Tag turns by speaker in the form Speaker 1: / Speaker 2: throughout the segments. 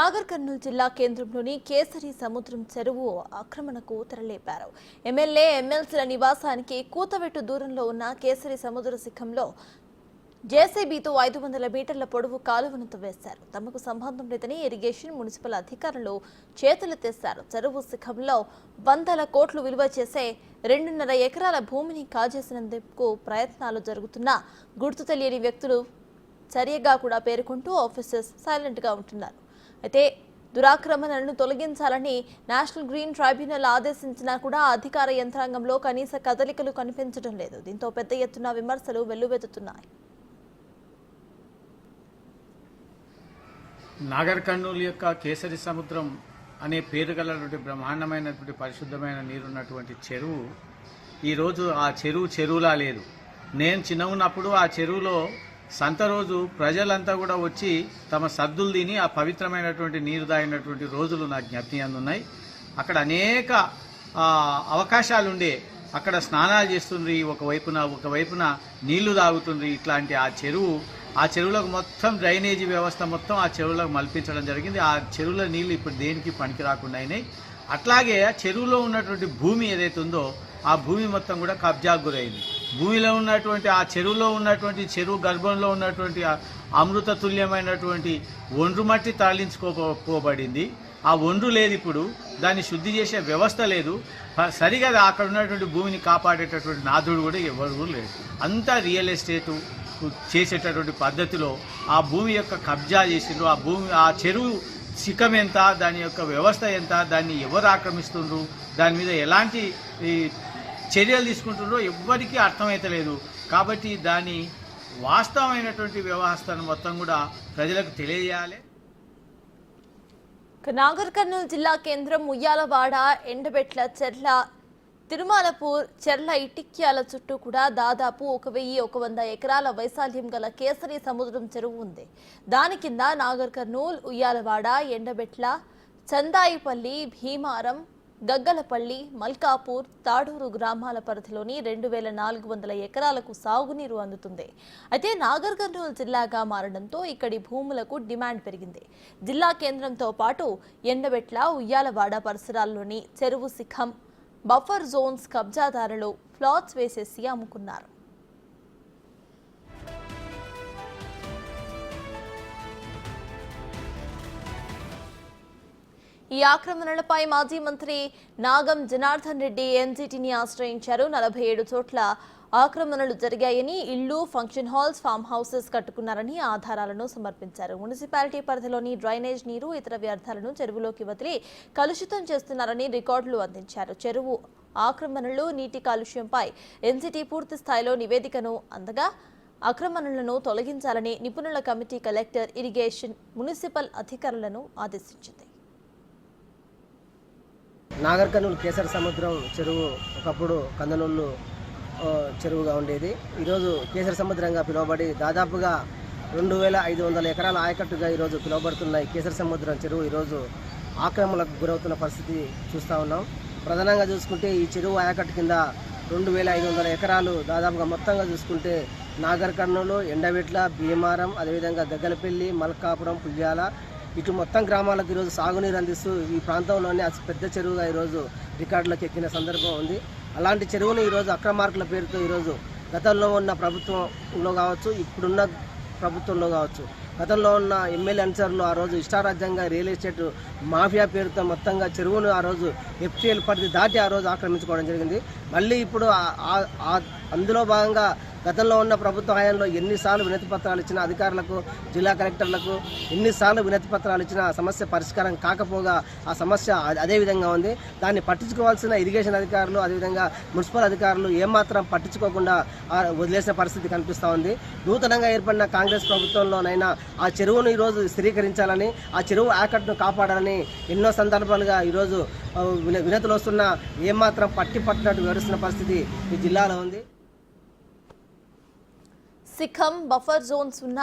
Speaker 1: నాగర్ కర్నూలు జిల్లా కేంద్రంలోని కేసరి సముద్రం చెరువు ఆక్రమణకు తెరలేపారు. ఎమ్మెల్యే ఎమ్మెల్సీల నివాసానికి కూతవెట్టు దూరంలో ఉన్న కేసరి సముద్ర శిఖంలో జేసీబీతో 500 మీటర్ల పొడవు కాలువను తవ్వేశారు. తమకు సంబంధం లేదని ఇరిగేషన్ మున్సిపల్ అధికారులు చేతులెత్తేశారు. చెరువు శిఖంలో వందల కోట్లు విలువ చేసే 2.5 ఎకరాల భూమిని కాజేసినందుకు ప్రయత్నాలు జరుగుతున్నా గుర్తు తెలియని వ్యక్తులు చర్యగా కూడా పేర్కొంటూ ఆఫీసర్స్ సైలెంట్ గా ఉంటున్నారు. అయితే దురాక్రమణలను తొలగించాలని నేషనల్ గ్రీన్ ట్రైబ్యునల్ ఆదేశించినా కూడా అధికార యంత్రాంగంలో కనీస కదలికలు కనిపించడం లేదు. దీంతో పెద్ద ఎత్తున విమర్శలు వెల్లువెత్తుతున్నాయి.
Speaker 2: నాగర్ కర్నూలు యొక్క కేసరి సముద్రం అనే పేరు గలటువంటి బ్రహ్మాండమైనటువంటి పరిశుద్ధమైన నీరున్నటువంటి చెరువు ఈరోజు ఆ చెరువులా లేదు. నేను చిన్న ఉన్నప్పుడు ఆ చెరువులో సంత రోజు ప్రజలంతా కూడా వచ్చి తమ సద్దులు తిని ఆ పవిత్రమైనటువంటి నీరు తాగినటువంటి రోజులు నాకు జ్ఞప్తి అందున్నాయి. అక్కడ అనేక అవకాశాలు ఉండే, అక్కడ స్నానాలు చేస్తుంది, ఒకవైపున నీళ్లు తాగుతుంది. ఇట్లాంటి ఆ చెరువులకు మొత్తం డ్రైనేజీ వ్యవస్థ మొత్తం ఆ చెరువులకు మల్పించడం జరిగింది. ఆ చెరువుల నీళ్లు ఇప్పుడు దేనికి పనికి రాకుండా అయినాయి. అట్లాగే ఆ చెరువులో ఉన్నటువంటి భూమి ఏదైతే ఉందో ఆ భూమి మొత్తం కూడా కబ్జాకు గురైంది. భూమిలో ఉన్నటువంటి ఆ చెరువులో ఉన్నటువంటి చెరువు గర్భంలో ఉన్నటువంటి అమృత తుల్యమైనటువంటి ఒండ్రు మట్టి తరలించుకోబడింది. ఆ ఒండ్రు లేదు, ఇప్పుడు దాన్ని శుద్ధి చేసే వ్యవస్థ లేదు. సరిగా అక్కడ ఉన్నటువంటి భూమిని కాపాడేటటువంటి నాథుడు కూడా ఎవరు లేడు. అంతా రియల్ ఎస్టేటు చేసేటటువంటి పద్ధతిలో ఆ భూమి యొక్క కబ్జా చేసిండ్రు. ఆ చెరువు శిఖం ఎంత, దాని యొక్క వ్యవస్థ ఎంత, దాన్ని ఎవరు ఆక్రమిస్తుండ్రు, దాని మీద ఎలాంటి చర్యలు తీసుకుంటుండ్రో ఎవ్వరికీ అర్థమైతలేదు. కాబట్టి దాని వాస్తవమైనటువంటి వ్యవస్థను మొత్తం కూడా ప్రజలకు తెలియజేయాలి.
Speaker 1: నాగర్ కర్నూలు జిల్లా కేంద్రం ఉయ్యాలవాడ, ఎండబెట్ల, చెర్ల, తిరుమలపూర్, చెర్ల, ఇటిక్యాల చుట్టూ కూడా దాదాపు 1100 ఎకరాల వైశాల్యం గల కేసరి సముద్రం చెరువు ఉంది. దాని కింద నాగర్ కర్నూలు, ఉయ్యాలవాడ, ఎండబెట్ల, చందాయిపల్లి, భీమారం, గగ్గలపల్లి, మల్కాపూర్, తాడూరు గ్రామాల పరిధిలోని 2400 ఎకరాలకు సాగునీరు అందుతుంది. అయితే నాగర్ కర్నూలు జిల్లాగా మారడంతో ఇక్కడి భూములకు డిమాండ్ పెరిగింది. జిల్లా కేంద్రంతో పాటు ఎండబెట్ల, ఉయ్యాలవాడ పరిసరాల్లోని చెరువు శిఖం, బఫర్ జోన్స్ కబ్జాదారులు ఫ్లాట్స్ వేసేసి అమ్ముకున్నారు. ఈ ఆక్రమణలపై మాజీ మంత్రి నాగం జనార్దన్ రెడ్డి ఎన్జీటీని ఆశ్రయించారు. 47 చోట్ల ఆక్రమణలు జరిగాయని, ఇళ్లు, ఫంక్షన్ హాల్స్, ఫామ్ హౌసెస్ కట్టుకున్నారని ఆధారాలను సమర్పించారు. మున్సిపాలిటీ పరిధిలోని డ్రైనేజ్ నీరు, ఇతర వ్యర్థాలను చెరువులోకి వదిలి కలుషితం చేస్తున్నారని రికార్డులు అందించారు. చెరువు ఆక్రమణలు, నీటి కాలుష్యంపై ఎన్జీటీ పూర్తి స్థాయిలో నివేదికను అందగా ఆక్రమణలను తొలగించాలని నిపుణుల కమిటీ కలెక్టర్, ఇరిగేషన్, మున్సిపల్ అధికారులను ఆదేశించింది.
Speaker 3: నాగర్ కర్నూలు కేసరి సముద్రం చెరువు ఒకప్పుడు కందనూళ్ళు చెరువుగా ఉండేది. ఈరోజు కేసరి సముద్రంగా పిలువబడి దాదాపుగా 2500 ఎకరాల ఆయకట్టుగా ఈరోజు పిలువబడుతున్న ఈ కేసరి సముద్రం చెరువు ఈరోజు ఆక్రమణలకు గురవుతున్న పరిస్థితి చూస్తూ ఉన్నాం. ప్రధానంగా చూసుకుంటే ఈ చెరువు ఆయకట్టు కింద 2500 ఎకరాలు దాదాపుగా మొత్తంగా చూసుకుంటే నాగర్ కర్నూలు, ఎండబెట్ల, భీమారం, అదేవిధంగా గగ్గలపల్లి, మల్కాపురం, పుయ్యాల ఇటు మొత్తం గ్రామాలకు ఈరోజు సాగునీరు అందిస్తూ ఈ ప్రాంతంలోనే అతి పెద్ద చెరువుగా ఈరోజు రికార్డులోకి ఎక్కిన సందర్భం ఉంది. అలాంటి చెరువును ఈరోజు అక్రమార్కుల పేరుతో ఈరోజు గతంలో ఉన్న ప్రభుత్వంలో కావచ్చు, ఇప్పుడున్న ప్రభుత్వంలో కావచ్చు, గతంలో ఉన్న ఎమ్మెల్యే అనుచరులు ఆ రోజు ఇష్టారాజ్యంగా రియల్ ఎస్టేట్ మాఫియా పేరుతో మొత్తంగా చెరువును ఆ రోజు ఎఫ్టీఎల్ పరిధి దాటి ఆ రోజు ఆక్రమించుకోవడం జరిగింది. మళ్ళీ ఇప్పుడు అందులో భాగంగా గతంలో ఉన్న ప్రభుత్వ హయాంలో ఎన్నిసార్లు వినతి పత్రాలు ఇచ్చిన అధికారులకు, జిల్లా కలెక్టర్లకు ఎన్నిసార్లు వినతి పత్రాలు ఇచ్చినా సమస్య పరిష్కారం కాకపోగా ఆ సమస్య అదే విధంగా ఉంది. దాన్ని పట్టించుకోవాల్సిన ఇరిగేషన్ అధికారులు, అదేవిధంగా మున్సిపల్ అధికారులు ఏమాత్రం పట్టించుకోకుండా వదిలేసిన పరిస్థితి కనిపిస్తూ ఉంది. నూతనంగా ఏర్పడిన కాంగ్రెస్ ప్రభుత్వంలోనైనా ఆ చెరువును ఈరోజు స్థిరీకరించాలని, ఆ చెరువు ఆయకట్టును కాపాడాలని ఎన్నో సందర్భాలుగా ఈరోజు వినతులు వస్తున్నా ఏమాత్రం పట్టినట్టు వివరిస్తున్న పరిస్థితి ఈ జిల్లాలో ఉంది.
Speaker 1: శిఖం, బఫర్ జోన్స్ ఉన్న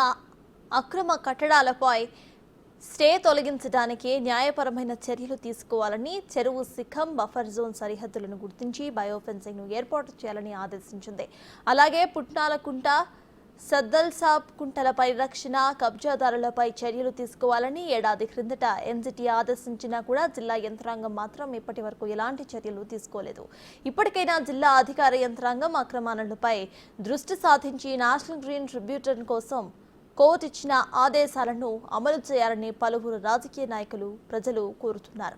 Speaker 1: అక్రమ కట్టడాలపై స్టే తొలగించడానికి న్యాయపరమైన చర్యలు తీసుకోవాలని, చెరువు శిఖం, బఫర్ జోన్ సరిహద్దులను గుర్తించి బయోఫెన్సింగ్ ను ఏర్పాటు చేయాలని ఆదేశించింది. అలాగే పుట్నాలకుంట, సద్దల్ సాబ్ కుంటల పరిరక్షణ, కబ్జాదారులపై చర్యలు తీసుకోవాలని ఏడాది క్రిందట ఎన్జిటి ఆదేశించినా కూడా జిల్లా యంత్రాంగం మాత్రం ఇప్పటి వరకు ఎలాంటి చర్యలు తీసుకోలేదు. ఇప్పటికైనా జిల్లా అధికార యంత్రాంగం అక్రమాలపై దృష్టి సాధించి నేషనల్ గ్రీన్ ట్రిబ్యునల్ కోసం కోర్టు ఇచ్చిన ఆదేశాలను అమలు చేయాలని పలువురు రాజకీయ నాయకులు, ప్రజలు కోరుతున్నారు.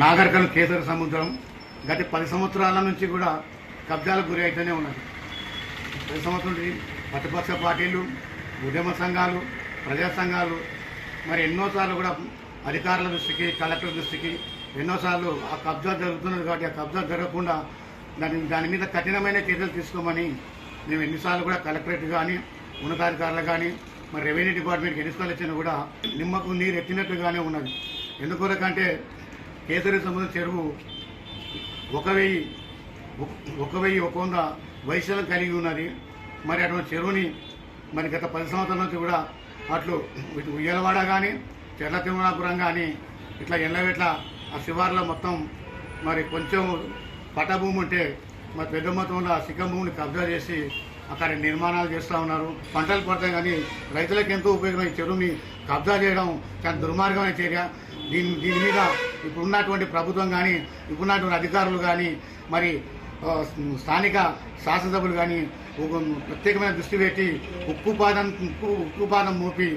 Speaker 4: నాగర్కల్ కేసరి సముద్రం గత 10 సంవత్సరాల నుంచి కూడా కబ్జాలకు గురి అయితేనే ఉన్నది. 10 సంవత్సరం నుండి ప్రతిపక్ష పార్టీలు, ఉద్యమ సంఘాలు, ప్రజా సంఘాలు మరి ఎన్నోసార్లు కూడా అధికారుల దృష్టికి, కలెక్టర్ దృష్టికి ఎన్నోసార్లు ఆ కబ్జా జరుగుతున్నది కాబట్టి ఆ కబ్జా జరగకుండా దాని మీద కఠినమైన చర్యలు తీసుకోమని మేము ఎన్నిసార్లు కూడా కలెక్టరేట్ కానీ, ఉన్నతాధికారులు కానీ, మరి రెవెన్యూ డిపార్ట్మెంట్కి ఎన్నిసార్లు ఇచ్చినా కూడా నిమ్మకు నీరు ఎత్తినట్టుగానే ఉన్నది. ఎందుకొరకంటే కేసరి సముద్రం చెరువు 1,100 వైశాల్యం కలిగి ఉన్నది. మరి అటువంటి చెరువుని మరి గత 10 సంవత్సరాల నుంచి కూడా అట్లు ఇటు ఉయ్యలవాడ కానీ, చెర్ల తిరుమలాపురం కానీ, ఇట్లా ఎల్లవెట్ల ఆ శివార్లో మొత్తం మరి కొంచెం పట్టభూమి ఉంటే మరి పెద్ద మొత్తంలో ఆ శిఖం భూమిని కబ్జా చేసి అక్కడ నిర్మాణాలు చేస్తూ ఉన్నారు. పంటలు పడతాయి కానీ రైతులకు ఎంతో ఉపయోగమైన చెరువుని కబ్జా చేయడం చాలా దుర్మార్గమైన చర్య. దీని మీద ఇప్పుడున్నటువంటి ప్రభుత్వం కానీ, ఇప్పుడున్నటువంటి అధికారులు కానీ, మరి స్థానిక శాసనసభ్యులు కానీ ప్రత్యేకమైన దృష్టి పెట్టి ఉక్కుపాదం మోపి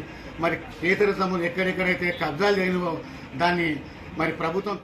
Speaker 4: మరి కేసరి సముద్రం ఎక్కడెక్కడైతే కబ్జాలు చేయనో దాన్ని మరి ప్రభుత్వం